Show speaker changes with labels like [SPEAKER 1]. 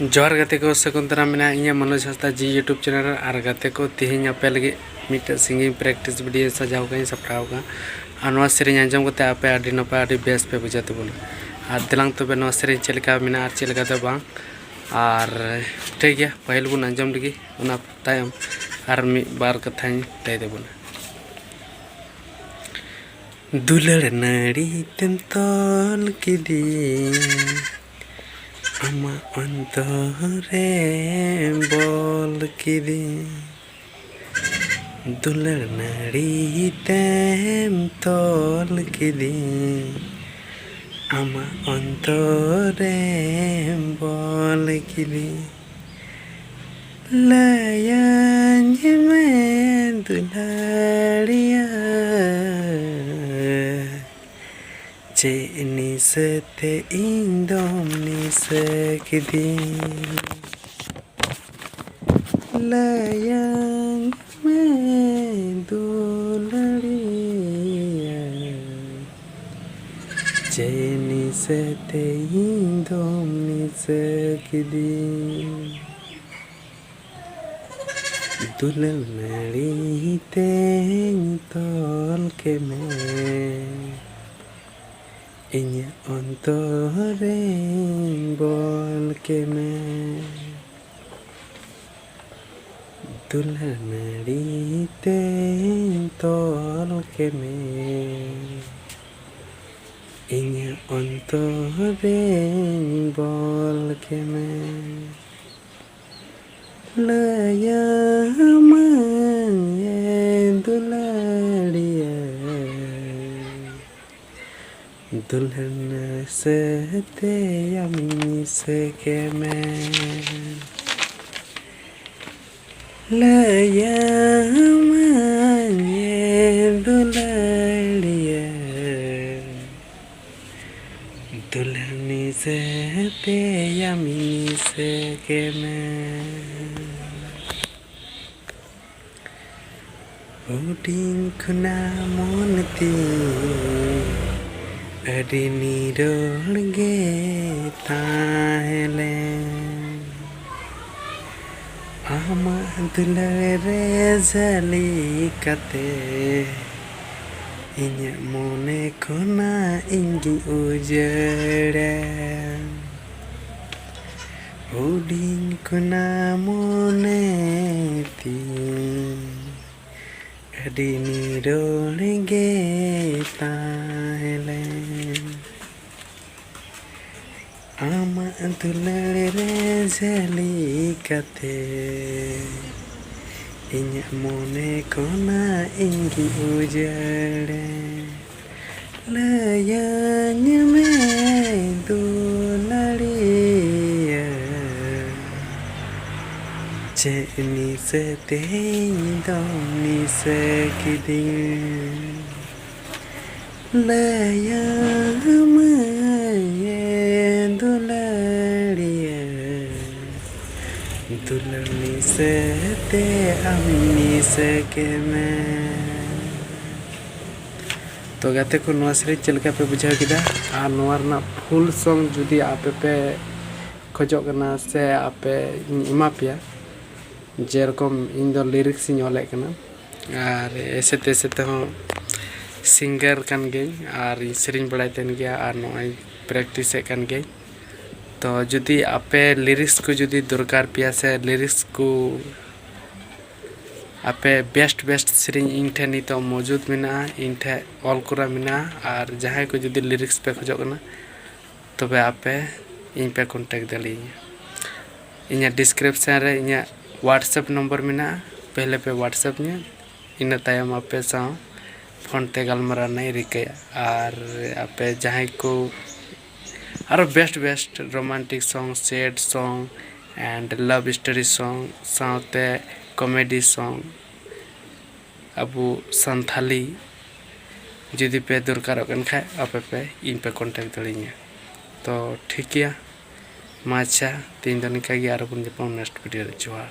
[SPEAKER 1] जोहार गाते को सकुंतरा मेना इኛ मनोज हंसदा जी यूट्यूब चैनल और गाते को तिहिं आपे लगे मिटे सिंगिंग प्रैक्टिस वीडियो सजाव का सपड़ाव का और सेरें आंजम करते आपे आदि नपा आदि बेस पे बुझा तबन और दिलांग तबे नवा सेरें चलका मेना और चलका तो बांग और ठीक है पहल बुन आंजम लगी उना तायम और मी बार कथाई लय देबन दुलड़ नाड़ी तेम तोल किदी आमा अंतरे बोल किदी दुलड़ नाड़ी तेम तोल किदी आमा अंतरे बोल किदी लायांज में दुलाड़िया चेनी सते इंदोमनी सकिदी लायांग में दुलाड़िया चेनी सते इंदोमनी सकिदी दुल्हन नाड़ी तें तोल के मैं इन्या अंतरे बोल के मैं दुल्हन नाड़ी तें तोल के मैं इन्या अंतरे बोल के मैं लाया दुलाड़िया दुल्हन सहते यमी सके मैं लाया दुलाड़िया दुल्हनी सहते यमी सके मैं उडिंग खुना मोनती अड़ी नीरोड़ गे ताहले आमा दुलरे जली कते इन्या मोने खुना इंगी उजड़े उडिंग खुना मोने ती अड़ी नीरोड़ गे ताहले आमा दुलरे जली कते इन्या मोने कोना इंगी उजड़े लायांग में दुलाड़िया चेनी सते इंदोमनी सकिदी लायांग में दुलाड़िया दुलनी सते अम्मी सके मैं तो गाते को नवा सेरे चलका पे बुझाव किदा और नवा रना फुल सॉन्ग जुदी आपे पे खोजोग कना से आपे इमा पिया जेरकम इन दो लिरिक्स इन ओले कना और ऐसे तैसे तो सिंगर कन गई और सेरिंग बड़ाई तेन गया और नॉय प्रैक्टिस कन गई तो जुदी आपे लिरिक्स को जुदी दरकार पिया से लिरिक्स को आपे बेस्ट सेरिंग इन ठे तो मौजूद मिना इन ठे ऑल कुरा मिना और जहाँ को जुदी लिरिक्स पे खोजो कना तबे आपे इन पे कांटेक्ट दली इन्या डिस्क्रिप्शन रे इन्या व्हाट्सएप नंबर मिना पहले पे व्हाट्सएप ने इन तायम आपे साव फोन ते गलमरा नहीं रिकया और आपे जहाँ को और best romantic song sad song and love story song साथे कॉमेडी सॉन्ग अबू संथाली जुदी पे दरकार खाए आपे पे इन पे कांटेक्ट दलिया तो ठीक है माचा तीन दिन का और नेक्स्ट वीडियो जोहार।